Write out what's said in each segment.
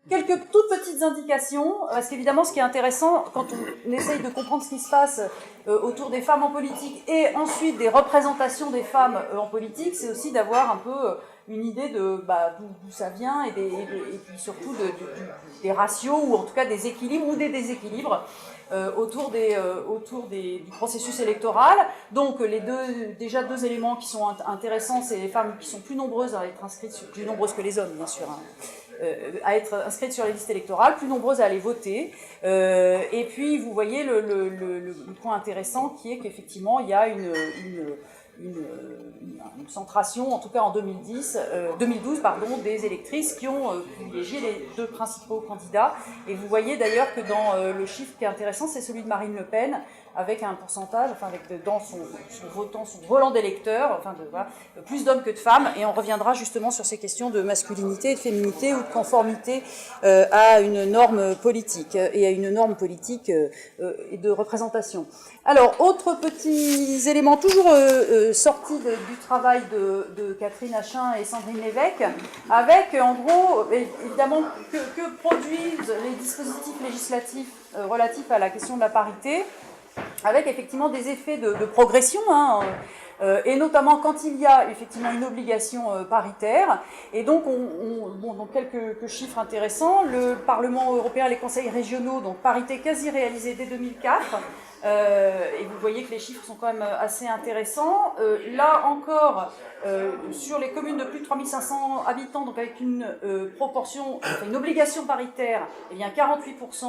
Quelques toutes petites indications, parce qu'évidemment ce qui est intéressant quand on essaye de comprendre ce qui se passe autour des femmes en politique et ensuite des représentations des femmes en politique, c'est aussi d'avoir un peu une idée de d'où ça vient et puis surtout des ratios ou en tout cas des équilibres ou des déséquilibres autour du processus électoral. Donc déjà deux éléments qui sont intéressants, c'est les femmes qui sont plus nombreuses à être inscrites, plus nombreuses que les hommes bien sûr, à être inscrites sur les listes électorales, plus nombreuses à aller voter. Et puis vous voyez le point intéressant qui est qu'effectivement il y a une centration, en tout cas en 2012, des électrices qui ont privilégié les deux principaux candidats. Et vous voyez d'ailleurs que dans le chiffre qui est intéressant, c'est celui de Marine Le Pen, avec un pourcentage, dans son volant d'électeurs, plus d'hommes que de femmes, et on reviendra justement sur ces questions de masculinité, de féminité ou de conformité à une norme politique et à une norme politique et de représentation. Alors, autres petits éléments, toujours sortis du travail de Catherine Achin et Sandrine Lévesque, avec en gros, évidemment, que produisent les dispositifs législatifs relatifs à la question de la parité, avec effectivement des effets de progression, et notamment quand il y a effectivement une obligation paritaire. Et donc, donc quelques chiffres intéressants. Le Parlement européen, les conseils régionaux, donc parité quasi réalisée dès 2004. Et vous voyez que les chiffres sont quand même assez intéressants. Là encore, sur les communes de plus de 3500 habitants, donc avec une proportion, une obligation paritaire, eh bien 48%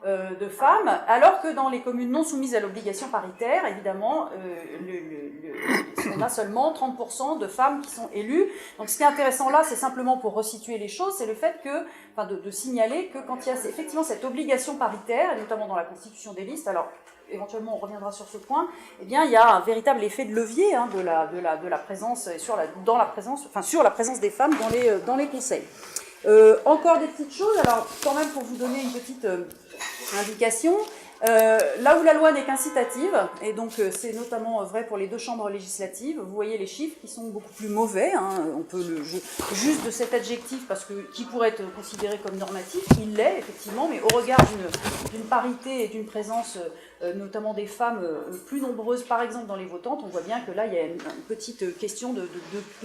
de femmes, alors que dans les communes non soumises à l'obligation paritaire, évidemment, on a seulement 30% de femmes qui sont élues. Donc ce qui est intéressant là, c'est simplement pour resituer les choses, c'est le fait que, de signaler que quand il y a effectivement cette obligation paritaire, et notamment dans la constitution des listes, alors éventuellement on reviendra sur ce point, eh bien il y a un véritable effet de levier de la présence sur la présence des femmes dans les conseils. Encore des petites choses, alors quand même pour vous donner une petite indication, là où la loi n'est qu'incitative, et donc c'est notamment vrai pour les deux chambres législatives, vous voyez les chiffres qui sont beaucoup plus mauvais, on peut juste de cet adjectif, parce que qui pourrait être considéré comme normatif, il l'est effectivement, mais au regard d'une parité et d'une présence notamment des femmes plus nombreuses, par exemple dans les votantes, on voit bien que là il y a une petite question de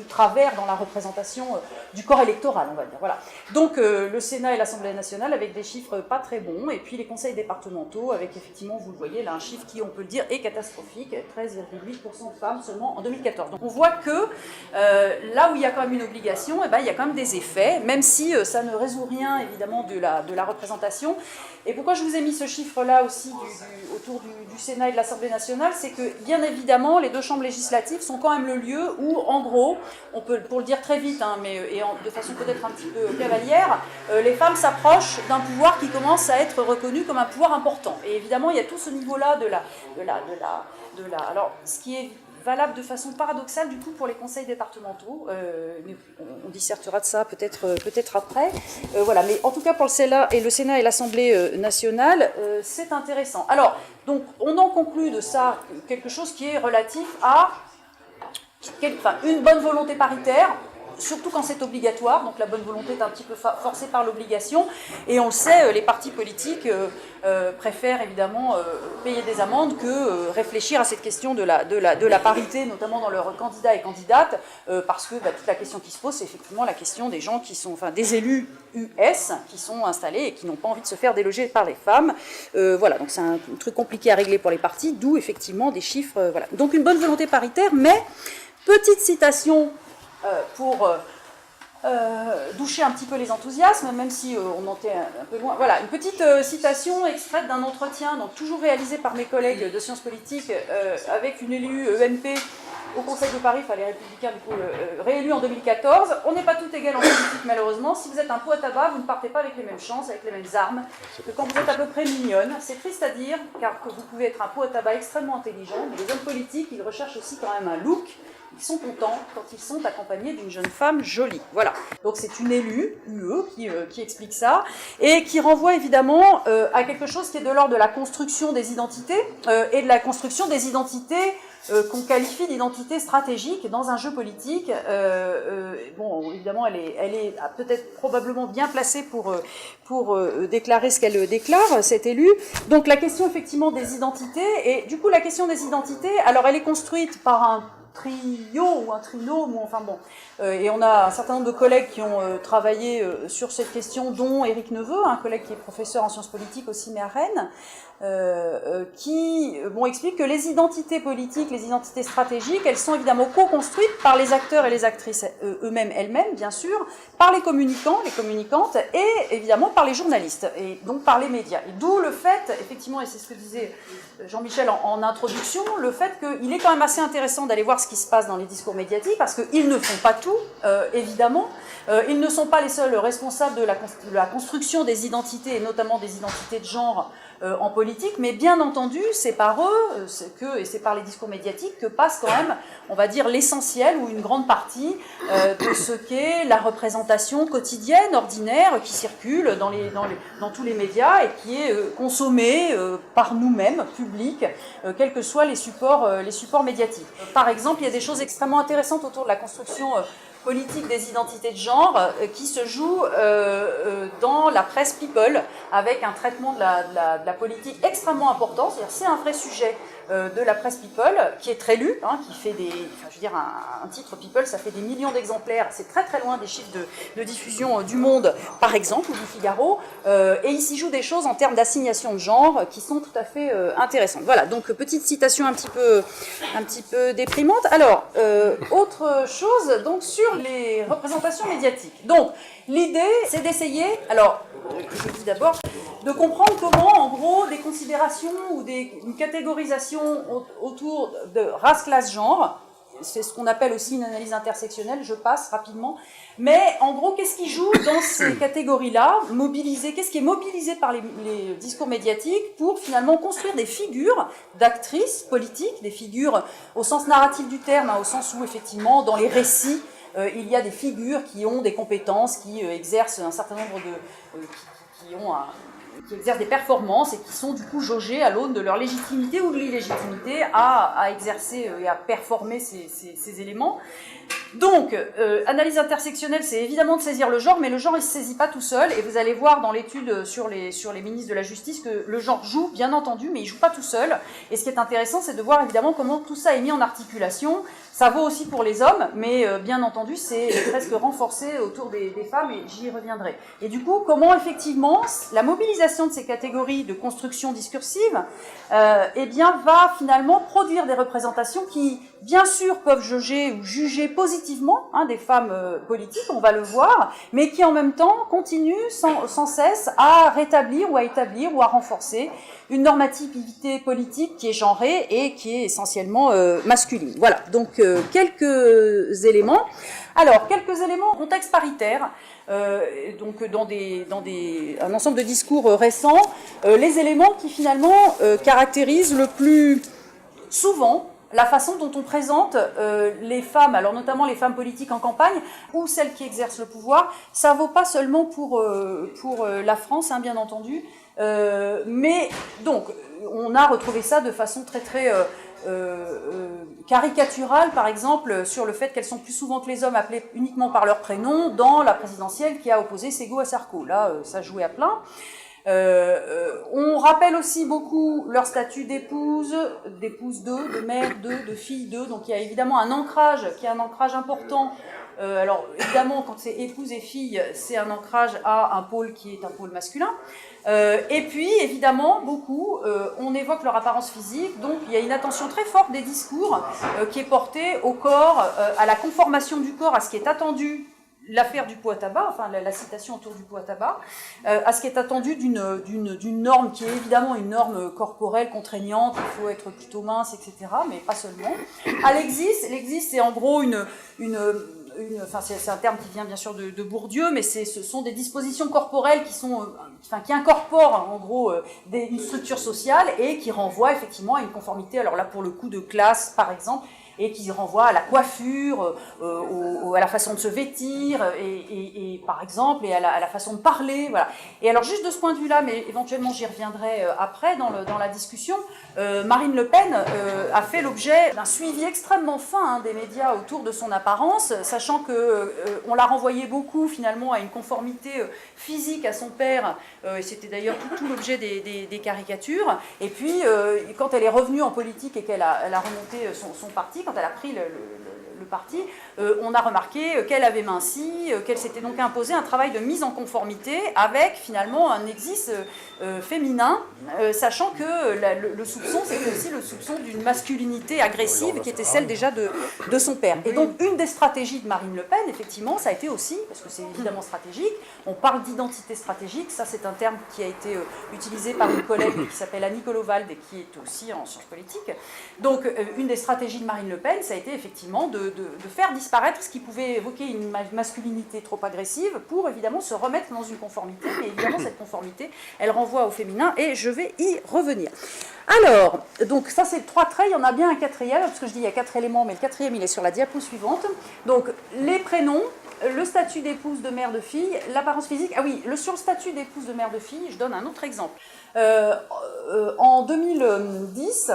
travers dans la représentation du corps électoral, on va dire. Voilà. Donc le Sénat et l'Assemblée nationale avec des chiffres pas très bons, et puis les conseils départementaux avec effectivement, vous le voyez, là un chiffre qui, on peut le dire, est catastrophique, 13,8% de femmes seulement en 2014. Donc on voit que là où il y a quand même une obligation, il y a quand même des effets, même si ça ne résout rien évidemment de la représentation. Et pourquoi je vous ai mis ce chiffre-là aussi autour du Sénat et de l'Assemblée nationale, c'est que bien évidemment les deux chambres législatives sont quand même le lieu où, en gros, on peut, pour le dire très vite, de façon peut-être un petit peu cavalière, les femmes s'approchent d'un pouvoir qui commence à être reconnu comme un pouvoir important. Et évidemment, il y a tout ce niveau-là alors, ce qui est valable de façon paradoxale du coup pour les conseils départementaux, on dissertera de ça peut-être après, voilà, mais en tout cas pour le Sénat et l'Assemblée nationale, c'est intéressant. Alors, donc on en conclut de ça quelque chose qui est relatif à une bonne volonté paritaire, surtout quand c'est obligatoire, donc la bonne volonté est un petit peu forcée par l'obligation, et on le sait, les partis politiques préfèrent évidemment payer des amendes que réfléchir à cette question de la parité, notamment dans leurs candidats et candidates, parce que toute la question qui se pose, c'est effectivement la question des gens qui sont, des élus US qui sont installés et qui n'ont pas envie de se faire déloger par les femmes. Voilà, donc c'est un truc compliqué à régler pour les partis, d'où effectivement des chiffres, voilà. Donc une bonne volonté paritaire, mais petite citation pour doucher un petit peu les enthousiasmes, même si on en était un peu loin. Voilà, une petite citation extraite d'un entretien, donc toujours réalisé par mes collègues de sciences politiques, avec une élue EMP au Conseil de Paris, les Républicains, du coup, réélus en 2014. On n'est pas tout égal en politique, malheureusement. Si vous êtes un pot à tabac, vous ne partez pas avec les mêmes chances, avec les mêmes armes, que quand vous êtes à peu près mignonne. C'est triste à dire, car que vous pouvez être un pot à tabac extrêmement intelligent, mais les hommes politiques, ils recherchent aussi quand même un look. Ils sont contents quand ils sont accompagnés d'une jeune femme jolie. Voilà. Donc c'est une élue, UE, qui explique ça, et qui renvoie évidemment à quelque chose qui est de l'ordre de la construction des identités, et de la construction des identités qu'on qualifie d'identité stratégique dans un jeu politique. Bon, évidemment, elle est peut-être probablement bien placée pour déclarer ce qu'elle déclare, cette élue. Donc la question effectivement des identités, et du coup la question des identités, alors elle est construite par un trio ou un trinôme, enfin bon, et on a un certain nombre de collègues qui ont travaillé sur cette question, dont Éric Neveu, un collègue qui est professeur en sciences politiques aussi mais à Rennes, qui explique que les identités politiques, les identités stratégiques, elles sont évidemment co-construites par les acteurs et les actrices eux-mêmes, elles-mêmes bien sûr, par les communicants, les communicantes, et évidemment par les journalistes, et donc par les médias. Et d'où le fait, effectivement, et c'est ce que disait Jean-Michel en introduction, le fait qu'il est quand même assez intéressant d'aller voir ce qui se passe dans les discours médiatiques, parce qu'ils ne font pas tout, évidemment. Ils ne sont pas les seuls responsables de la construction des identités, et notamment des identités de genre en politique, mais bien entendu, c'est par eux, et c'est par les discours médiatiques que passe quand même, on va dire, l'essentiel ou une grande partie de ce qu'est la représentation quotidienne, ordinaire, qui circule dans tous les médias et qui est consommée par nous-mêmes, publics, quels que soient les supports médiatiques. Par exemple, il y a des choses extrêmement intéressantes autour de la construction politique des identités de genre qui se joue dans la presse people, avec un traitement de la politique extrêmement important. C'est-à-dire, c'est un vrai sujet de la presse people, qui est très lu, qui fait un titre people, ça fait des millions d'exemplaires, c'est très très loin des chiffres de diffusion du Monde, par exemple, ou du Figaro, et il s'y joue des choses en termes d'assignation de genre qui sont tout à fait intéressantes. Voilà, donc petite citation un petit peu déprimante. Alors, autre chose, donc sur les représentations médiatiques. Donc, l'idée, c'est d'essayer, alors, je dis d'abord, de comprendre comment, en gros, des considérations ou une catégorisation autour de race, classe, genre, c'est ce qu'on appelle aussi une analyse intersectionnelle, je passe rapidement, mais en gros, qu'est-ce qui joue dans ces catégories-là, qu'est-ce qui est mobilisé par les discours médiatiques pour finalement construire des figures d'actrices politiques, des figures au sens narratif du terme, au sens où effectivement, dans les récits, il y a des figures qui ont des compétences, qui exercent un certain nombre qui exercent des performances et qui sont du coup jaugées à l'aune de leur légitimité ou de l'illégitimité à exercer et à performer ces éléments. Donc, analyse intersectionnelle, c'est évidemment de saisir le genre, mais le genre, il ne se saisit pas tout seul, et vous allez voir dans l'étude sur les ministres de la Justice que le genre joue, bien entendu, mais il ne joue pas tout seul. Et ce qui est intéressant, c'est de voir évidemment comment tout ça est mis en articulation. Ça vaut aussi pour les hommes, mais bien entendu, c'est presque renforcé autour des femmes, et j'y reviendrai. Et du coup, comment effectivement la mobilisation de ces catégories de construction discursive va finalement produire des représentations qui, bien sûr, peuvent juger positivement des femmes politiques, on va le voir, mais qui en même temps continuent sans cesse à rétablir ou à établir ou à renforcer une normativité politique qui est genrée et qui est essentiellement masculine. Voilà, donc quelques éléments. Alors, quelques éléments en contexte paritaire, donc dans un ensemble de discours récents, les éléments qui finalement caractérisent le plus souvent la façon dont on présente les femmes, alors notamment les femmes politiques en campagne, ou celles qui exercent le pouvoir. Ça ne vaut pas seulement pour la France, bien entendu, mais donc on a retrouvé ça de façon très très caricaturale, par exemple, sur le fait qu'elles sont plus souvent que les hommes appelées uniquement par leur prénom dans la présidentielle qui a opposé Ségo à Sarko. Là, ça jouait à plein. On rappelle aussi beaucoup leur statut d'épouse 2, de mère 2, de fille 2, donc il y a évidemment un ancrage qui est un ancrage important. Alors évidemment, quand c'est épouse et fille, c'est un ancrage à un pôle qui est un pôle masculin. Et puis évidemment, beaucoup, on évoque leur apparence physique, donc il y a une attention très forte des discours qui est portée au corps, à la conformation du corps, à ce qui est attendu. L'affaire du pot à tabac, enfin la citation autour du pot à tabac, à ce qui est attendu d'une norme qui est évidemment une norme corporelle contraignante, il faut être plutôt mince, etc., mais pas seulement. À l'existe, c'est en gros c'est un terme qui vient bien sûr de Bourdieu, mais ce sont des dispositions corporelles qui incorporent en gros une structure sociale et qui renvoient effectivement à une conformité, alors là pour le coup de classe par exemple, et qui renvoient à la coiffure, à la façon de se vêtir, et par exemple, et à la façon de parler, voilà. Et alors juste de ce point de vue-là, mais éventuellement j'y reviendrai après dans la discussion, Marine Le Pen a fait l'objet d'un suivi extrêmement fin des médias autour de son apparence, sachant qu'on l'a renvoyé beaucoup finalement à une conformité physique à son père, et c'était d'ailleurs tout l'objet des caricatures. Et puis quand elle est revenue en politique et qu'elle a remonté son parti, quand elle a pris le parti, on a remarqué qu'elle avait minci, qu'elle s'était donc imposé un travail de mise en conformité avec finalement un exis féminin, sachant que le soupçon, c'était aussi le soupçon d'une masculinité agressive qui était celle déjà de son père. Et donc une des stratégies de Marine Le Pen, effectivement, ça a été aussi, parce que c'est évidemment stratégique, on parle d'identité stratégique, ça c'est un terme qui a été utilisé par une collègue qui s'appelle Annie Kollowald et qui est aussi en sciences politiques. Donc une des stratégies de Marine Le Pen, ça a été effectivement de faire disparaître ce qui pouvait évoquer une masculinité trop agressive pour évidemment se remettre dans une conformité, mais évidemment cette conformité, elle renvoie au féminin et je vais y revenir. Alors, donc ça c'est 3 traits, il y en a bien un 4e, parce que je dis il y a 4 éléments, mais le 4e il est sur la diapo suivante. Donc les prénoms, le statut d'épouse, de mère, de fille, l'apparence physique. Ah oui, sur le statut d'épouse, de mère, de fille, je donne un autre exemple. En 2010,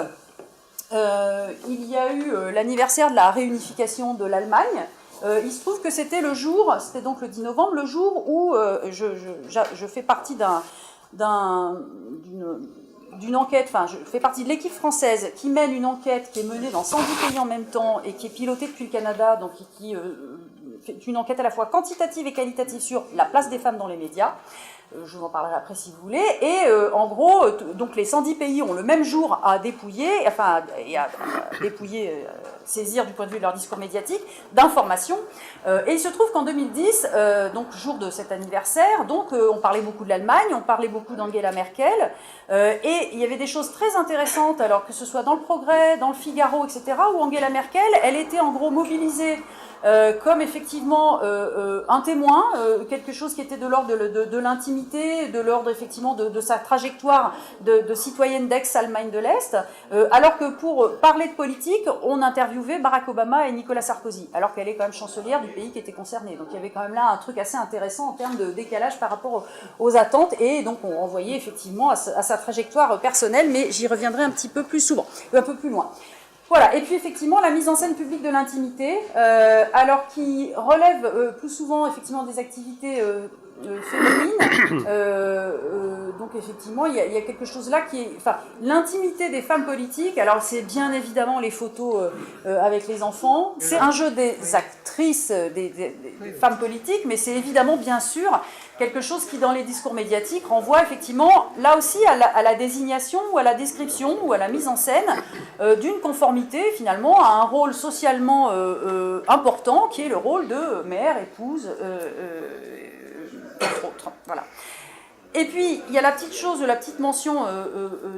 il y a eu l'anniversaire de la réunification de l'Allemagne. Il se trouve que c'était le jour, c'était donc le 10 novembre, le jour où je fais partie d'une enquête, enfin je fais partie de l'équipe française qui mène une enquête qui est menée dans 110 pays en même temps et qui est pilotée depuis le Canada, donc qui fait une enquête à la fois quantitative et qualitative sur la place des femmes dans les médias. Je vous en parlerai après si vous voulez. Et en gros, donc les 110 pays ont le même jour à dépouiller, saisir du point de vue de leur discours médiatique, d'informations. Et il se trouve qu'en 2010, donc jour de cet anniversaire, donc on parlait beaucoup de l'Allemagne, on parlait beaucoup d'Angela Merkel, et il y avait des choses très intéressantes, alors que ce soit dans le Progrès, dans le Figaro, etc., où Angela Merkel, elle était en gros mobilisée comme effectivement un témoin, quelque chose qui était de l'ordre de l'intimité, de l'ordre effectivement de sa trajectoire de citoyenne d'ex-Allemagne de l'Est, alors que pour parler de politique, on interviewait Barack Obama et Nicolas Sarkozy, alors qu'elle est quand même chancelière du pays qui était concerné. Donc il y avait quand même là un truc assez intéressant en termes de décalage par rapport aux attentes, et donc on renvoyait effectivement à sa trajectoire personnelle, mais j'y reviendrai un petit peu plus souvent, un peu plus loin. Voilà, et puis effectivement la mise en scène publique de l'intimité, alors qui relève plus souvent effectivement des activités féminines, donc effectivement il y a quelque chose là qui est, enfin l'intimité des femmes politiques, alors c'est bien évidemment les photos avec les enfants, c'est un jeu des actrices, des femmes politiques, mais c'est évidemment bien sûr quelque chose qui dans les discours médiatiques renvoie effectivement là aussi à la désignation ou à la description ou à la mise en scène d'une conformité finalement à un rôle socialement important qui est le rôle de mère, épouse, entre autres. Voilà. Et puis, il y a la petite mention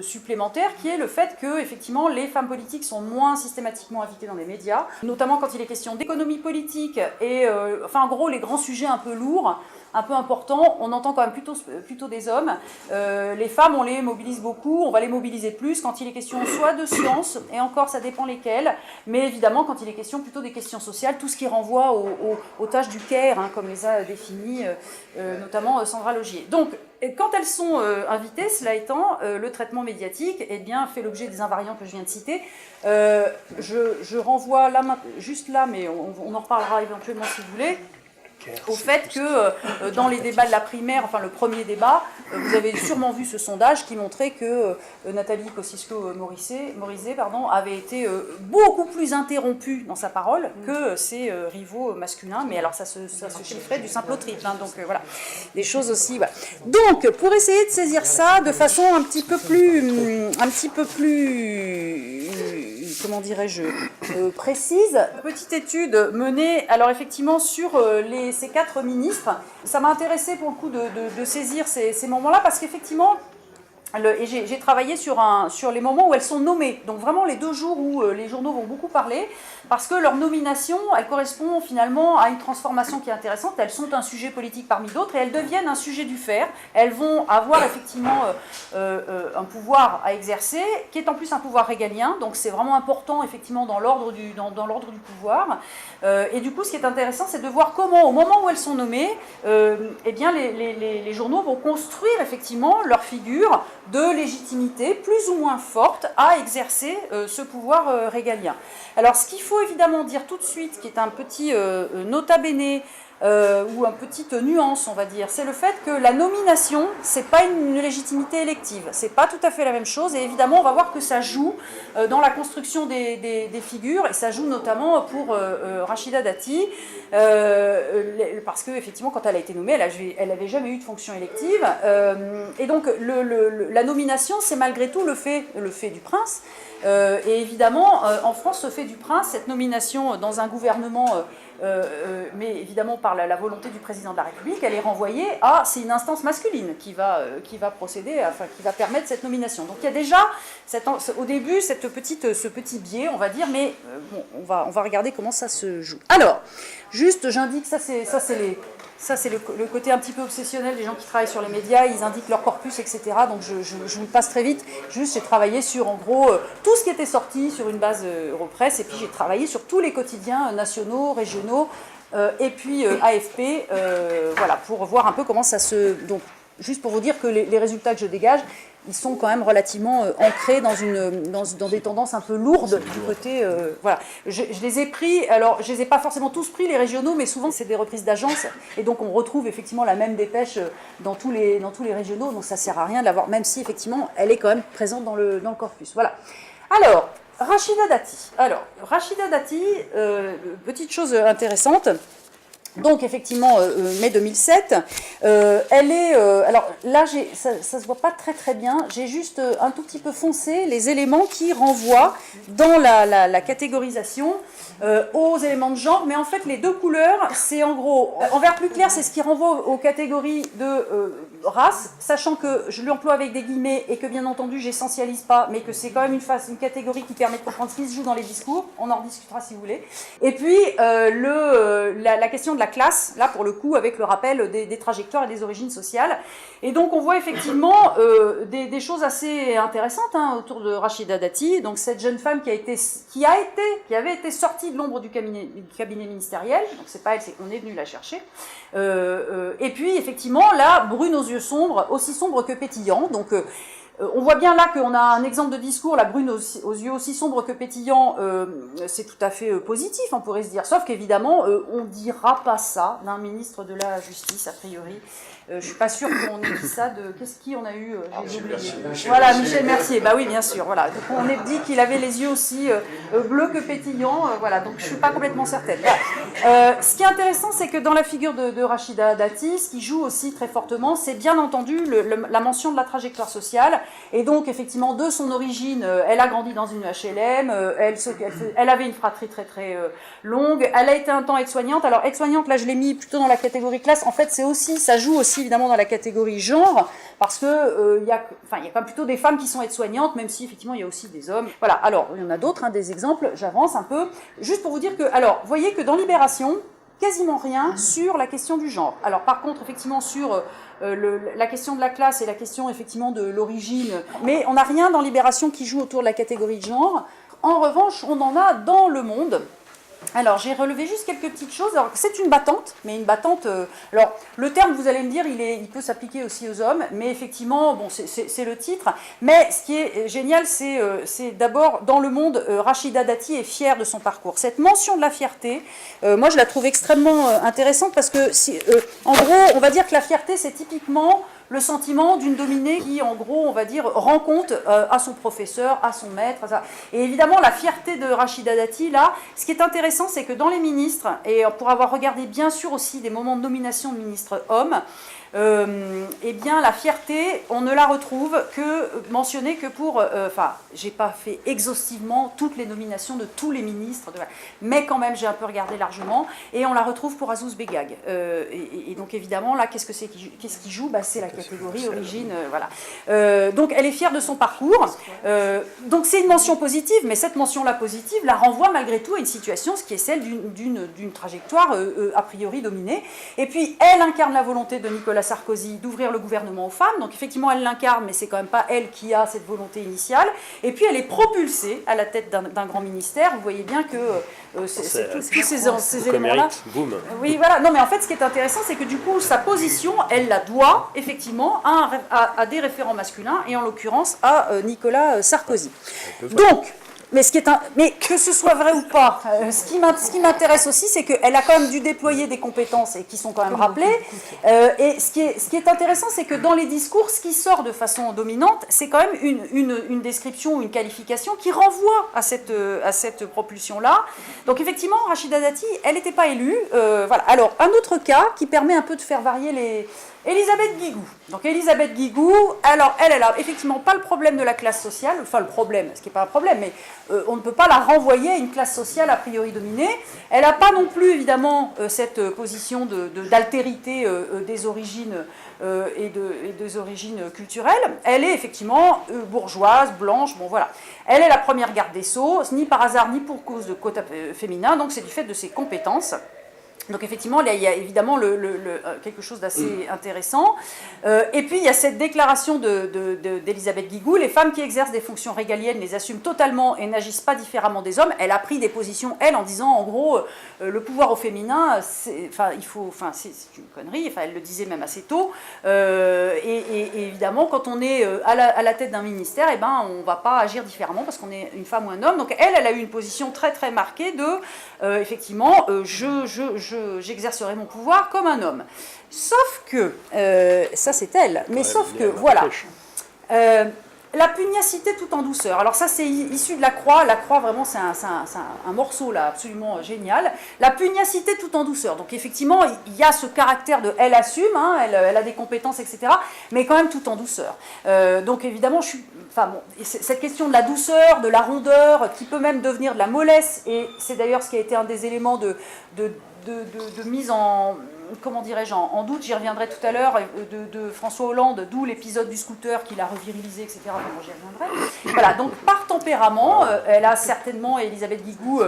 supplémentaire qui est le fait que, effectivement, les femmes politiques sont moins systématiquement invitées dans les médias, notamment quand il est question d'économie politique et, enfin, en gros, les grands sujets un peu lourds, un peu importants, on entend quand même plutôt des hommes. Les femmes, on les mobilise beaucoup, on va les mobiliser plus quand il est question soit de sciences, et encore, ça dépend lesquelles, mais évidemment, quand il est question plutôt des questions sociales, tout ce qui renvoie aux tâches du CARE, hein, comme les a définies notamment Sandra Logier. Donc, quand elles sont invitées, cela étant, le traitement médiatique fait l'objet des invariants que je viens de citer. Je renvoie là, juste là, mais on en reparlera éventuellement si vous voulez, au fait que dans les débats de la primaire, enfin le premier débat, vous avez sûrement vu ce sondage qui montrait que Nathalie Kosciusko-Morizet avait été beaucoup plus interrompue dans sa parole que ses rivaux masculins, mais alors ça se chiffrait du simple au triple, hein, donc voilà, des choses aussi. Voilà. Donc, pour essayer de saisir ça de façon un petit peu plus comment dirais-je, précise, petite étude menée, alors effectivement sur ces 4 ministres. Ça m'a intéressé pour le coup de saisir ces moments-là parce qu'effectivement, Et j'ai travaillé sur les moments où elles sont nommées, donc vraiment les 2 jours où les journaux vont beaucoup parler, parce que leur nomination, elle correspond finalement à une transformation qui est intéressante. Elles sont un sujet politique parmi d'autres et elles deviennent un sujet du faire. Elles vont avoir effectivement un pouvoir à exercer, qui est en plus un pouvoir régalien, donc c'est vraiment important effectivement dans l'ordre du pouvoir. Et du coup, ce qui est intéressant, c'est de voir comment, au moment où elles sont nommées, eh bien, les journaux vont construire effectivement leur figure de légitimité plus ou moins forte à exercer ce pouvoir régalien. Alors, ce qu'il faut évidemment dire tout de suite, qui est un petit nota bene, ou une petite nuance, on va dire, c'est le fait que la nomination, c'est pas une légitimité élective, c'est pas tout à fait la même chose, et évidemment, on va voir que ça joue dans la construction des figures, et ça joue notamment pour Rachida Dati, parce que effectivement, quand elle a été nommée, elle n'avait jamais eu de fonction élective, et donc la nomination, c'est malgré tout le fait du prince. Et évidemment, en France, ce fait du prince, cette nomination dans un gouvernement, mais évidemment par la volonté du président de la République, elle est renvoyée à, c'est une instance masculine qui va procéder, enfin qui va permettre cette nomination. Donc il y a déjà, au début, ce petit biais, on va dire, mais bon, on va regarder comment ça se joue. Alors, juste, j'indique, ça c'est le côté un petit peu obsessionnel des gens qui travaillent sur les médias, ils indiquent leur corpus, etc. Donc je vous passe très vite. Juste, j'ai travaillé sur, en gros, tout ce qui était sorti sur une base Europresse, et puis j'ai travaillé sur tous les quotidiens nationaux, régionaux, et puis AFP, voilà, pour voir un peu comment ça se... Donc, juste pour vous dire que les résultats que je dégage, ils sont quand même relativement ancrés dans des tendances un peu lourdes du côté... voilà. Je les ai pris, alors je ne les ai pas forcément tous pris, les régionaux, mais souvent c'est des reprises d'agences, et donc on retrouve effectivement la même dépêche dans tous les régionaux, donc ça ne sert à rien de l'avoir, même si effectivement elle est quand même présente dans le corpus. Voilà. Alors, Rachida Dati, petite chose intéressante. Donc effectivement, mai 2007, elle est... alors là, ça se voit pas très très bien, j'ai juste un tout petit peu foncé les éléments qui renvoient dans la catégorisation aux éléments de genre, mais en fait les 2 couleurs, c'est en gros, en vert plus clair, c'est ce qui renvoie aux catégories de race, sachant que je l'emploie avec des guillemets et que bien entendu j'essentialise pas, mais que c'est quand même une catégorie qui permet de comprendre ce qui se joue dans les discours, on en rediscutera si vous voulez. Et puis la question de la classe, là pour le coup avec le rappel des trajectoires et des origines sociales. Et donc on voit effectivement des choses assez intéressantes autour de Rachida Dati, donc cette jeune femme qui avait été sortie de l'ombre du cabinet ministériel, donc c'est pas elle, c'est qu'on est venu la chercher. Et puis effectivement là, brune aux yeux sombres, aussi sombres que pétillants, donc on voit bien là qu'on a un exemple de discours, la brune aux yeux aussi sombres que pétillants, c'est tout à fait positif, on pourrait se dire, sauf qu'évidemment, on ne dira pas ça d'un ministre de la Justice, a priori. Je ne suis pas sûre qu'on ait dit ça de... Qu'est-ce qu'on a eu j'ai oublié. Voilà, Michel Mercier, bah oui, bien sûr. Voilà. Donc on a dit qu'il avait les yeux aussi bleus que pétillants, voilà, donc je ne suis pas complètement certaine. Ce qui est intéressant, c'est que dans la figure de Rachida Dati, ce qui joue aussi très fortement, c'est bien entendu la mention de la trajectoire sociale, et donc effectivement de son origine, elle a grandi dans une HLM, elle avait une fratrie très très longue, elle a été un temps aide-soignante. Alors aide-soignante, là je l'ai mis plutôt dans la catégorie classe, en fait ça joue aussi évidemment dans la catégorie genre, parce que il y a quand même plutôt des femmes qui sont aides-soignantes, même si effectivement il y a aussi des hommes. Voilà, alors il y en a d'autres, des exemples, j'avance un peu, juste pour vous dire que, alors, vous voyez que dans Libération, quasiment rien sur la question du genre. Alors par contre, effectivement, sur la question de la classe et la question effectivement de l'origine, mais on n'a rien dans Libération qui joue autour de la catégorie de genre. En revanche, on en a dans Le Monde. Alors, j'ai relevé juste quelques petites choses. Alors, c'est une battante, mais une battante... alors, le terme, vous allez me dire, il peut s'appliquer aussi aux hommes, mais effectivement, bon, c'est le titre. Mais ce qui est génial, c'est d'abord, dans Le Monde, Rachida Dati est fière de son parcours. Cette mention de la fierté, moi, je la trouve extrêmement intéressante parce que, en gros, on va dire que la fierté, c'est typiquement le sentiment d'une dominée qui, en gros, on va dire, rend compte à son professeur, à son maître. Et évidemment, la fierté de Rachida Dati, là, ce qui est intéressant, c'est que dans les ministres, et pour avoir regardé bien sûr aussi des moments de nomination de ministres hommes, eh bien la fierté, on ne la retrouve que mentionnée que pour, enfin, j'ai pas fait exhaustivement toutes les nominations de tous les ministres, mais quand même j'ai un peu regardé largement, et on la retrouve pour Azouz Begag. Et donc évidemment là, qu'est-ce qui joue, c'est la catégorie origine, voilà. Donc elle est fière de son parcours. Donc c'est une mention positive, mais cette mention-là positive la renvoie malgré tout à une situation, ce qui est celle d'une trajectoire a priori dominée. Et puis elle incarne la volonté de Nicolas Sarkozy d'ouvrir le gouvernement aux femmes, donc effectivement elle l'incarne, mais c'est quand même pas elle qui a cette volonté initiale, et puis elle est propulsée à la tête d'un grand ministère. Vous voyez bien que tous ces éléments-là... Oui, voilà. Non, mais en fait ce qui est intéressant, c'est que du coup sa position, elle la doit effectivement à des référents masculins, et en l'occurrence à Nicolas Sarkozy. Donc, mais que ce soit vrai ou pas, ce qui m'intéresse aussi, c'est qu'elle a quand même dû déployer des compétences et qui sont quand même rappelées. Et ce qui est intéressant, c'est que dans les discours, ce qui sort de façon dominante, c'est quand même une description ou une qualification qui renvoie à cette propulsion-là. Donc effectivement, Rachida Dati, elle n'était pas élue. Voilà. Alors, un autre cas qui permet un peu de faire varier les... Elisabeth Guigou. Donc Elisabeth Guigou, alors elle a effectivement pas le problème de la classe sociale, enfin le problème, ce qui n'est pas un problème, mais on ne peut pas la renvoyer à une classe sociale a priori dominée. Elle n'a pas non plus évidemment cette position d'altérité des origines et des origines culturelles. Elle est effectivement bourgeoise, blanche, bon voilà. Elle est la première garde des Sceaux, ni par hasard ni pour cause de quota féminin, donc c'est du fait de ses compétences. Donc effectivement, là, il y a évidemment quelque chose d'assez intéressant. Et puis, il y a cette déclaration d'Elisabeth Guigou: les femmes qui exercent des fonctions régaliennes les assument totalement et n'agissent pas différemment des hommes. Elle a pris des positions, elle, en disant, en gros, le pouvoir au féminin, c'est une connerie. Enfin, elle le disait même assez tôt. Et évidemment, quand on est à la tête d'un ministère, eh ben, on ne va pas agir différemment parce qu'on est une femme ou un homme. Donc elle a eu une position très très marquée de, effectivement, j'exercerai mon pouvoir comme un homme. Sauf que, ça c'est elle, mais sauf que, voilà, la pugnacité tout en douceur. Alors ça c'est issu de la Croix. La Croix vraiment c'est un morceau là absolument génial. La pugnacité tout en douceur. Donc effectivement il y a ce caractère de elle assume, hein, elle a des compétences etc. Mais quand même tout en douceur. Donc évidemment cette question de la douceur, de la rondeur, qui peut même devenir de la mollesse, et c'est d'ailleurs ce qui a été un des éléments de mise en, comment dirais-je, en doute, j'y reviendrai tout à l'heure, de François Hollande, d'où l'épisode du scooter qu'il a revirilisé, etc. Bon, j'y reviendrai. Voilà, donc par tempérament, elle a certainement, Elisabeth Guigou,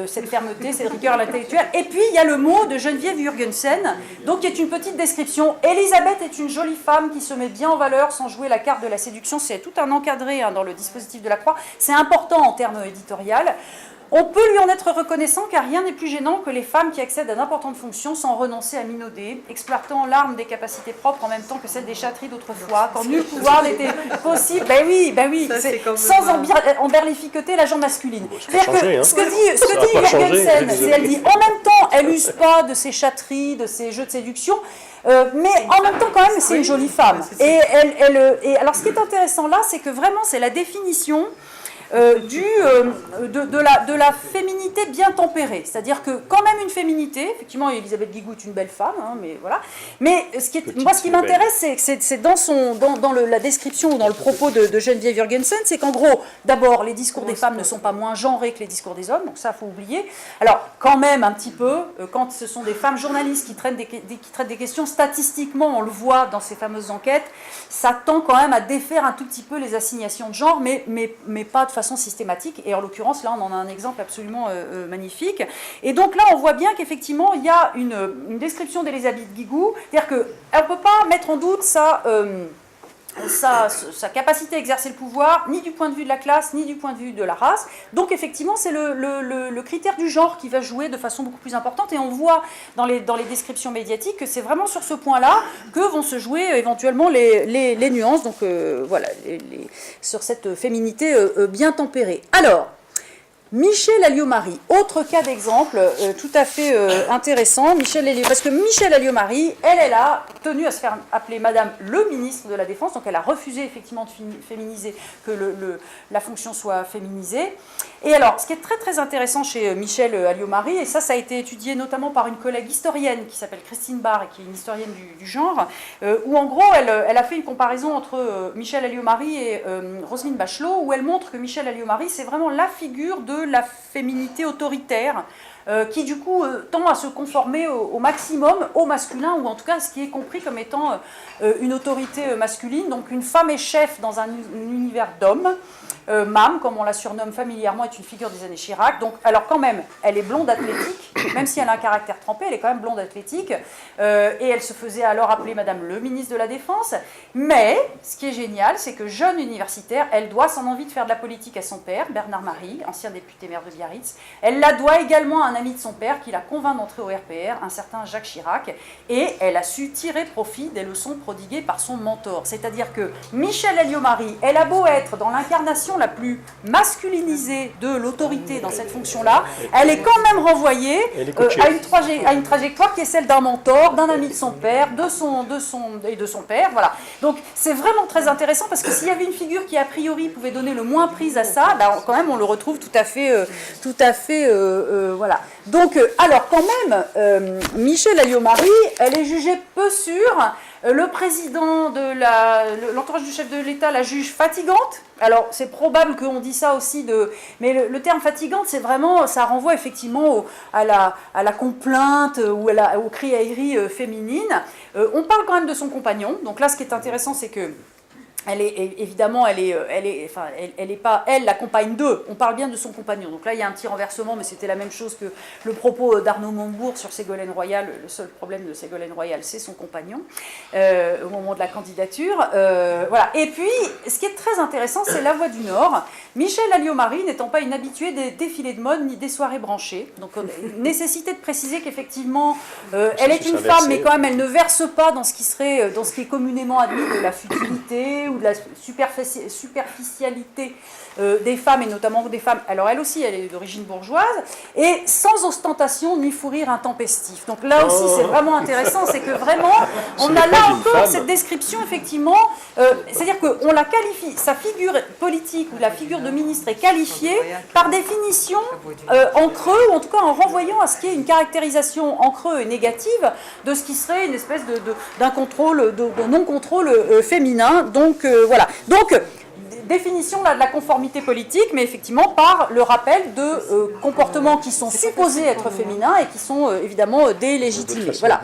cette fermeté, cette rigueur intellectuelle. Et puis il y a le mot de Geneviève Jurgensen, donc qui est une petite description. Elisabeth est une jolie femme qui se met bien en valeur sans jouer la carte de la séduction. C'est tout un encadré dans le dispositif de la Croix. C'est important en termes éditorial. On peut lui en être reconnaissant, car rien n'est plus gênant que les femmes qui accèdent à d'importantes fonctions sans renoncer à minauder, exploitant l'arme des capacités propres en même temps que celle des chatteries d'autrefois, quand nul pouvoir n'était possible. Ben oui, sans emberlificoter la jambe masculine. C'est-à-dire que ce que dit Jurgensen, c'est elle dit en même temps, elle n'use pas de ses chatteries, de ses jeux de séduction, mais en même temps quand même c'est une jolie femme. Et alors ce qui est intéressant là, c'est que vraiment c'est la définition de la féminité bien tempérée, c'est-à-dire que quand même une féminité, effectivement Elisabeth Guigou est une belle femme, hein, mais voilà, mais ce qui m'intéresse, c'est dans la description ou dans le propos de Geneviève Jurgensen, c'est qu'en gros, d'abord, les discours des femmes ne sont pas moins genrés que les discours des hommes, donc ça, il faut oublier. Alors, quand même, un petit peu, quand ce sont des femmes journalistes qui traitent des questions, statistiquement, on le voit dans ces fameuses enquêtes, ça tend quand même à défaire un tout petit peu les assignations de genre, mais pas de façon systématique, et en l'occurrence là on en a un exemple absolument magnifique. Et donc là on voit bien qu'effectivement il y a une description d'Elisabeth Guigou, c'est-à-dire qu'elle ne peut pas mettre en doute sa capacité à exercer le pouvoir, ni du point de vue de la classe, ni du point de vue de la race. Donc effectivement, c'est le critère du genre qui va jouer de façon beaucoup plus importante, et on voit dans les descriptions médiatiques que c'est vraiment sur ce point-là que vont se jouer éventuellement les nuances, donc voilà, sur cette féminité bien tempérée. Alors, Michèle Alliot-Marie, autre cas d'exemple tout à fait intéressant. Parce que Michèle Alliot-Marie, elle a tenu à se faire appeler Madame le ministre de la Défense, donc elle a refusé effectivement de féminiser, que la fonction soit féminisée. Et alors, ce qui est très très intéressant chez Michèle Alliot-Marie, et ça a été étudié notamment par une collègue historienne qui s'appelle Christine Barr, et qui est une historienne du genre, où en gros elle a fait une comparaison entre Michèle Alliot-Marie et Roselyne Bachelot, où elle montre que Michèle Alliot-Marie, c'est vraiment la figure de la féminité autoritaire, qui du coup tend à se conformer au maximum au masculin, ou en tout cas ce qui est compris comme étant une autorité masculine, donc une femme est chef dans un univers d'hommes. Mam, comme on la surnomme familièrement, est une figure des années Chirac. Donc, alors quand même, elle est blonde athlétique, même si elle a un caractère trempé, elle est quand même blonde athlétique. Et elle se faisait alors appeler Madame le ministre de la Défense. Mais, ce qui est génial, c'est que jeune universitaire, elle doit son envie de faire de la politique à son père, Bernard Marie, ancien député maire de Biarritz. Elle la doit également à un ami de son père qui la convainc d'entrer au RPR, un certain Jacques Chirac. Et elle a su tirer profit des leçons prodiguées par son mentor. C'est-à-dire que Michèle Alliot-Marie, elle a beau être dans l'incarnation la plus masculinisée de l'autorité dans cette fonction-là, elle est quand même renvoyée à une trajectoire qui est celle d'un mentor, d'un ami de son père, de son père, voilà. Donc c'est vraiment très intéressant parce que s'il y avait une figure qui a priori pouvait donner le moins prise à ça, là quand même on le retrouve tout à fait, voilà. Donc alors quand même, Michèle Alliot-Marie, elle est jugée peu sûre. Le président de l'entourage du chef de l'État la juge fatigante. Alors, c'est probable qu'on dit ça aussi mais le terme fatigante, c'est vraiment, ça renvoie effectivement à la complainte ou aux criailleries féminines. On parle quand même de son compagnon. Donc là, ce qui est intéressant, c'est que elle est pas elle la compagne d'eux. On parle bien de son compagnon. Donc là, il y a un petit renversement, mais c'était la même chose que le propos d'Arnaud Montebourg sur Ségolène Royal. Le seul problème de Ségolène Royal, c'est son compagnon au moment de la candidature. Voilà. Et puis, ce qui est très intéressant, c'est La Voix du Nord. Michèle Alliot-Marie n'étant pas une habituée des défilés de mode ni des soirées branchées. Donc, nécessité de préciser qu'effectivement, elle est une femme, mais quand même, elle ne verse pas dans ce qui est communément admis de la futilité ou de la superficialité des femmes, et notamment des femmes. Alors elle aussi, elle est d'origine bourgeoise, et sans ostentation ni fou rire intempestif. Donc là aussi, c'est vraiment intéressant, c'est que vraiment, on a là encore cette description, effectivement, c'est-à-dire qu'on la qualifie, sa figure politique ou la figure de ministre est qualifiée par définition en creux, ou en tout cas en renvoyant à ce qui est une caractérisation en creux et négative de ce qui serait une espèce d'un contrôle, de non-contrôle féminin. Donc voilà. Donc, définition là, de la conformité politique, mais effectivement par le rappel de comportements qui sont supposés être féminins et qui sont évidemment délégitimés. Voilà.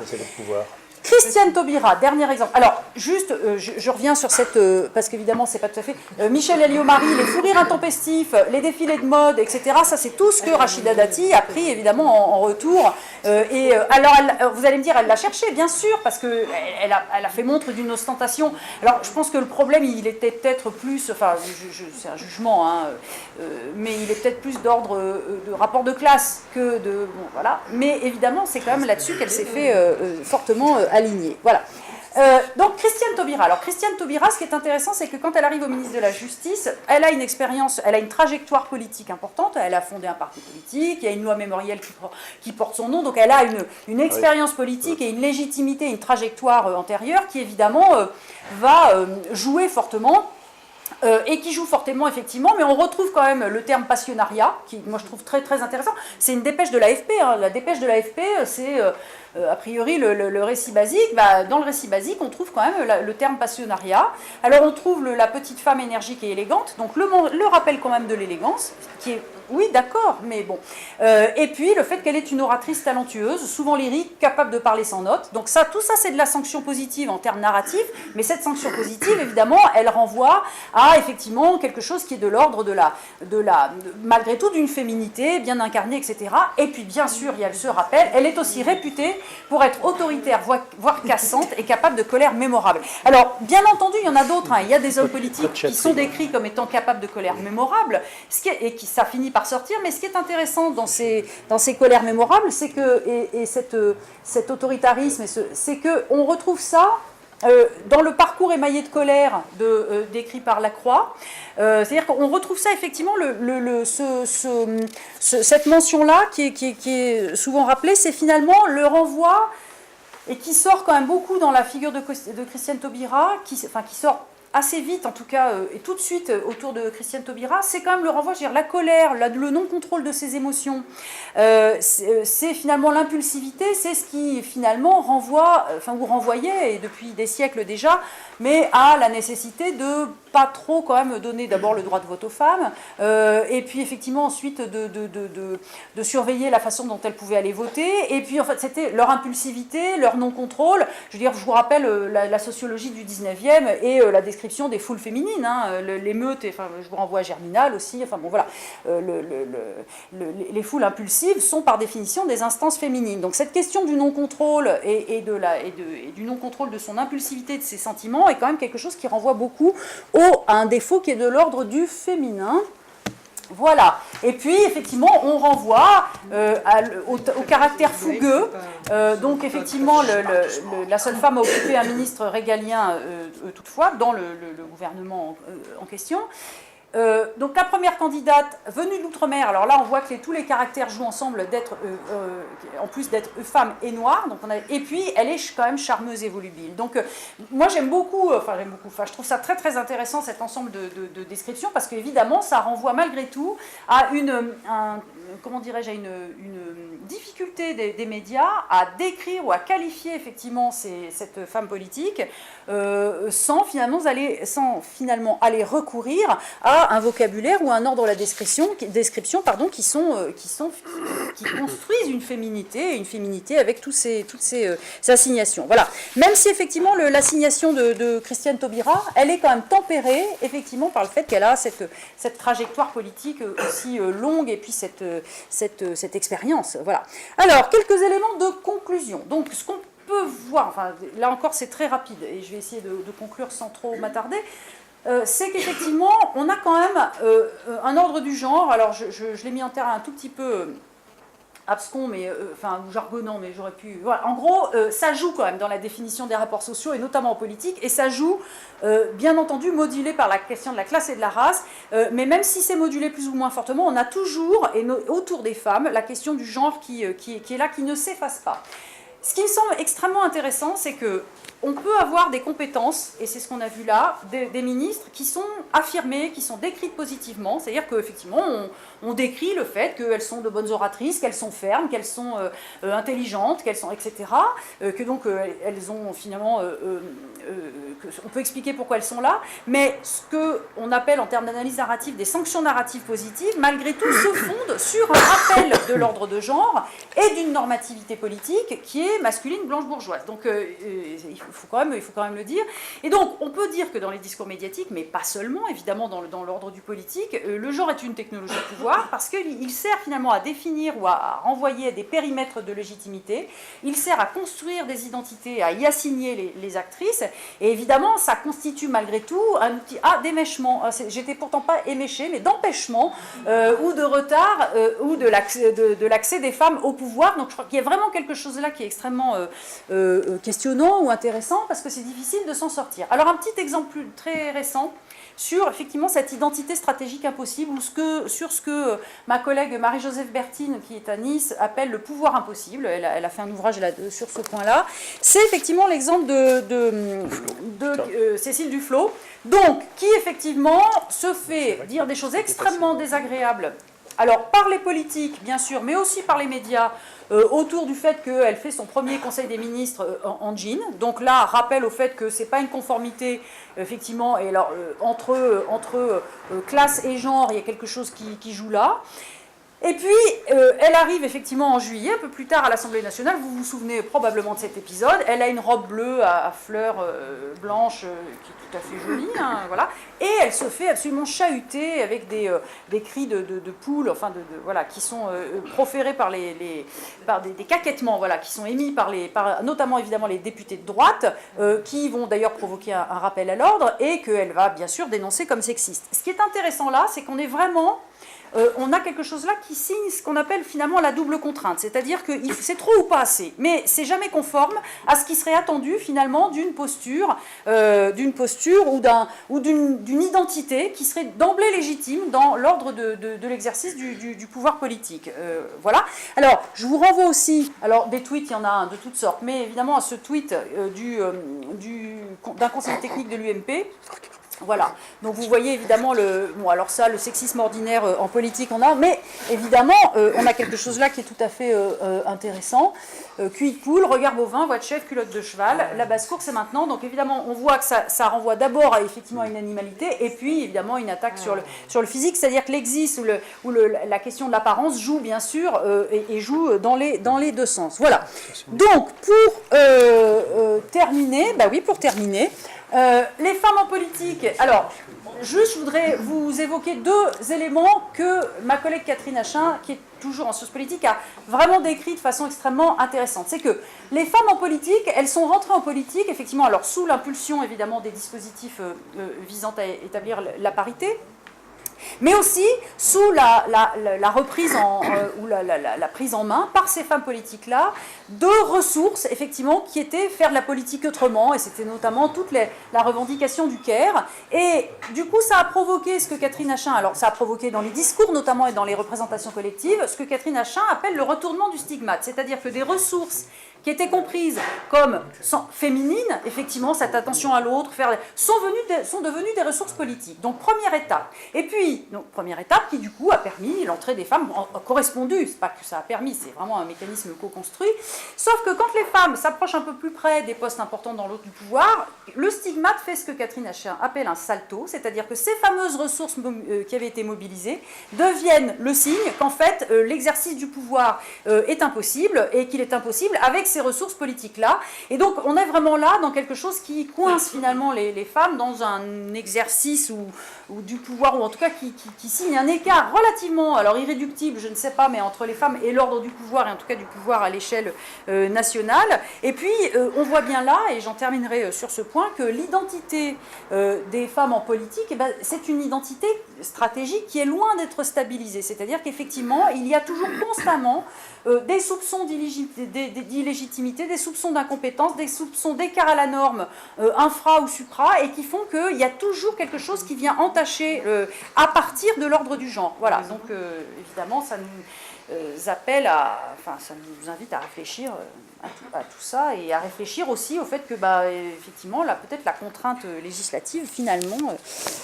Christiane Taubira, dernier exemple. Alors, juste, je reviens sur cette... parce qu'évidemment, c'est pas tout à fait... Michèle Alliot-Marie, les fous rires intempestifs, les défilés de mode, etc. Ça, c'est tout ce que Rachida Dati a pris, évidemment, en retour. Alors, vous allez me dire, elle l'a cherché, bien sûr, parce qu'elle a fait montre d'une ostentation. Alors, je pense que le problème, il était peut-être plus... Enfin, c'est un jugement, hein, mais il est peut-être plus d'ordre de rapport de classe que de... Bon, voilà. Mais évidemment, c'est quand même là-dessus qu'elle s'est fait fortement... alignée. Voilà. Donc Christiane Taubira. Alors Christiane Taubira, ce qui est intéressant, c'est que quand elle arrive au ministre de la Justice, elle a une expérience, elle a une trajectoire politique importante, elle a fondé un parti politique, il y a une loi mémorielle qui porte son nom, donc elle a une expérience politique et une légitimité, une trajectoire antérieure qui évidemment va jouer fortement. Et qui joue fortement, effectivement, mais on retrouve quand même le terme passionnariat, qui, moi, je trouve très, très intéressant. C'est une dépêche de l'AFP. Hein. La dépêche de l'AFP, c'est, a priori, le récit basique. Dans le récit basique, on trouve quand même le terme passionnariat. Alors, on trouve la petite femme énergique et élégante, donc le rappel quand même de l'élégance, qui est... Oui, d'accord, mais bon. Et puis, le fait qu'elle est une oratrice talentueuse, souvent lyrique, capable de parler sans notes. Donc ça, tout ça, c'est de la sanction positive en termes narratifs, mais cette sanction positive, évidemment, elle renvoie à, effectivement, quelque chose qui est de l'ordre malgré tout, d'une féminité bien incarnée, etc. Et puis, bien sûr, il y a ce rappel, elle est aussi réputée pour être autoritaire, voire cassante, et capable de colère mémorable. Alors, bien entendu, il y en a d'autres. Hein. Il y a des hommes politiques qui sont décrits comme étant capables de colère mémorable, et qui ça finit par sortir, mais ce qui est intéressant dans ces colères mémorables, c'est que, et cet autoritarisme, c'est qu'on retrouve ça dans le parcours émaillé de colère décrit par Lacroix. C'est-à-dire qu'on retrouve ça effectivement, cette mention-là qui est souvent rappelée, c'est finalement le renvoi, et qui sort quand même beaucoup dans la figure de Christiane Taubira, qui sort assez vite, en tout cas, et tout de suite autour de Christiane Taubira, c'est quand même le renvoi, je veux dire, la colère, le non-contrôle de ses émotions, c'est finalement l'impulsivité, c'est ce qui finalement renvoie, ou renvoyait, et depuis des siècles déjà, mais à la nécessité de pas trop quand même donner d'abord le droit de vote aux femmes, et puis effectivement ensuite de surveiller la façon dont elles pouvaient aller voter, et puis en fait c'était leur impulsivité, leur non-contrôle. Je veux dire, je vous rappelle la sociologie du 19e et la description des foules féminines, hein, l'émeute, enfin je vous renvoie à Germinal aussi, enfin bon voilà, les foules impulsives sont par définition des instances féminines. Donc cette question du non-contrôle et du non-contrôle de son impulsivité, de ses sentiments, est quand même quelque chose qui renvoie beaucoup à un défaut qui est de l'ordre du féminin. Voilà. Et puis, effectivement, on renvoie au caractère fougueux. Donc, effectivement, la seule femme à occuper un ministre régalien, toutefois, dans le gouvernement en question. Donc la première candidate venue de l'outre-mer, alors là on voit que tous les caractères jouent ensemble, en plus d'être femme et noire, donc et puis elle est quand même charmeuse et volubile. Donc moi j'aime beaucoup, je trouve ça très très intéressant cet ensemble de descriptions, parce qu'évidemment ça renvoie malgré tout à une difficulté des médias à décrire ou à qualifier effectivement cette femme politique sans finalement aller recourir à un vocabulaire ou un ordre de la description qui construisent une féminité avec toutes ces assignations. Voilà. Même si effectivement l'assignation de Christiane Taubira, elle est quand même tempérée effectivement par le fait qu'elle a cette trajectoire politique aussi longue et puis cette expérience. Voilà. Alors, quelques éléments de conclusion. Donc, ce qu'on peut voir, enfin, là encore c'est très rapide et je vais essayer de conclure sans trop m'attarder, c'est qu'effectivement on a quand même un ordre du genre. Alors je l'ai mis en terme un tout petit peu abscon, mais ou jargonnant, mais j'aurais pu. Voilà. En gros, ça joue quand même dans la définition des rapports sociaux et notamment en politique, et ça joue, bien entendu, modulé par la question de la classe et de la race. Mais même si c'est modulé plus ou moins fortement, on a toujours, autour des femmes, la question du genre qui est là, qui ne s'efface pas. Ce qui me semble extrêmement intéressant, c'est que on peut avoir des compétences, et c'est ce qu'on a vu là, des ministres qui sont affirmées, qui sont décrites positivement, c'est-à-dire qu'effectivement, on décrit le fait qu'elles sont de bonnes oratrices, qu'elles sont fermes, qu'elles sont intelligentes, qu'elles sont, etc., que donc elles ont finalement, on peut expliquer pourquoi elles sont là, mais ce qu'on appelle en termes d'analyse narrative des sanctions narratives positives, malgré tout, se fondent sur un rappel de l'ordre de genre et d'une normativité politique qui est masculine, blanche, bourgeoise. Donc il faut quand même le dire. Et donc, on peut dire que dans les discours médiatiques, mais pas seulement, évidemment, dans l'ordre du politique, le genre est une technologie de pouvoir parce qu'il sert finalement à définir ou à renvoyer des périmètres de légitimité. Il sert à construire des identités, à y assigner les actrices. Et évidemment, ça constitue malgré tout un outil d'émêchement. J'étais pourtant pas éméchée, mais d'empêchement ou de retard ou de l'accès des femmes au pouvoir. Donc, je crois qu'il y a vraiment quelque chose là qui est extrêmement questionnant ou intéressant, parce que c'est difficile de s'en sortir. Alors un petit exemple très récent sur effectivement cette identité stratégique impossible, ou sur ce que ma collègue Marie-Joseph Bertine, qui est à Nice, appelle le pouvoir impossible. Elle a fait un ouvrage sur ce point-là. C'est effectivement l'exemple de Cécile Duflot, donc qui effectivement se fait dire des choses extrêmement désagréables, alors par les politiques bien sûr, mais aussi par les médias, autour du fait qu'elle fait son premier conseil des ministres en jean. Donc là, rappel au fait que ce n'est pas une conformité, effectivement, et alors, entre classe et genre, il y a quelque chose qui joue là. Et puis, elle arrive effectivement en juillet, un peu plus tard à l'Assemblée nationale. Vous vous souvenez probablement de cet épisode. Elle a une robe bleue à fleurs blanches qui est tout à fait jolie, hein, voilà. Et elle se fait absolument chahuter avec des cris de poules, enfin voilà, qui sont proférés par des caquettements, voilà, qui sont émis par notamment évidemment les députés de droite, qui vont d'ailleurs provoquer un rappel à l'ordre, et qu'elle va bien sûr dénoncer comme sexiste. Ce qui est intéressant là, c'est qu'on est vraiment on a quelque chose là qui signe ce qu'on appelle finalement la double contrainte, c'est-à-dire que c'est trop ou pas assez, mais c'est jamais conforme à ce qui serait attendu finalement d'une posture ou d'une identité qui serait d'emblée légitime dans l'ordre de l'exercice du pouvoir politique. Voilà. Alors, je vous renvoie aussi, alors des tweets, il y en a de toutes sortes, mais évidemment à ce tweet d'un conseiller technique de l'UMP. Voilà, donc vous voyez évidemment le sexisme ordinaire en politique on a, mais évidemment on a quelque chose là qui est tout à fait intéressant. Cul de poule, regard bovin, voix de chef, culotte de cheval, la basse-cour c'est maintenant, donc évidemment on voit que ça renvoie d'abord effectivement à une animalité, et puis évidemment une attaque sur le physique, c'est-à-dire que l'existe ou la question de l'apparence joue bien sûr et joue dans les deux sens. Voilà, donc pour terminer, les femmes en politique. Alors, juste, je voudrais vous évoquer deux éléments que ma collègue Catherine Achin, qui est toujours en sciences politiques, a vraiment décrit de façon extrêmement intéressante. C'est que les femmes en politique, elles sont rentrées en politique, effectivement, alors sous l'impulsion, évidemment, des dispositifs visant à établir la parité, mais aussi sous la reprise ou la prise en main par ces femmes politiques-là de ressources, effectivement, qui étaient faire de la politique autrement, et c'était notamment toute la revendication du Caire. Et du coup, ça a provoqué ce que Catherine Achin, alors ça a provoqué dans les discours notamment et dans les représentations collectives, ce que Catherine Achin appelle le retournement du stigmate, c'est-à-dire que des ressources qui étaient comprises comme féminines, effectivement, cette attention à l'autre, sont devenues des ressources politiques. Donc, première étape. Et puis, première étape qui, du coup, a permis l'entrée des femmes correspondues. C'est pas que ça a permis, c'est vraiment un mécanisme co-construit. Sauf que quand les femmes s'approchent un peu plus près des postes importants dans l'autre du pouvoir, le stigmate fait ce que Catherine Achin appelle un salto, c'est-à-dire que ces fameuses ressources qui avaient été mobilisées deviennent le signe qu'en fait, l'exercice du pouvoir est impossible, et qu'il est impossible avec ces ressources politiques-là. Et donc, on est vraiment là dans quelque chose qui coince finalement les femmes dans un exercice ou du pouvoir, ou en tout cas qui signe un écart relativement, alors irréductible, je ne sais pas, mais entre les femmes et l'ordre du pouvoir, et en tout cas du pouvoir à l'échelle nationale. Et puis, on voit bien là, et j'en terminerai sur ce point, que l'identité des femmes en politique, eh ben, c'est une identité stratégique qui est loin d'être stabilisée. C'est-à-dire qu'effectivement, il y a toujours constamment des soupçons d'illégitimité, des soupçons d'incompétence, des soupçons d'écart à la norme infra ou supra, et qui font qu'il y a toujours quelque chose qui vient entacher à partir de l'ordre du genre. Voilà, donc évidemment, ça nous appelle ça nous invite à réfléchir à tout ça, et à réfléchir aussi au fait que, effectivement, peut-être la contrainte législative, finalement,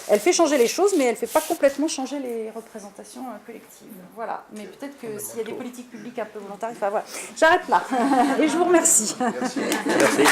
elle fait changer les choses, mais elle ne fait pas complètement changer les représentations collectives. Voilà. Mais peut-être que s'il y a des politiques publiques un peu volontaristes, voilà. J'arrête là. Et je vous remercie. Merci. Merci.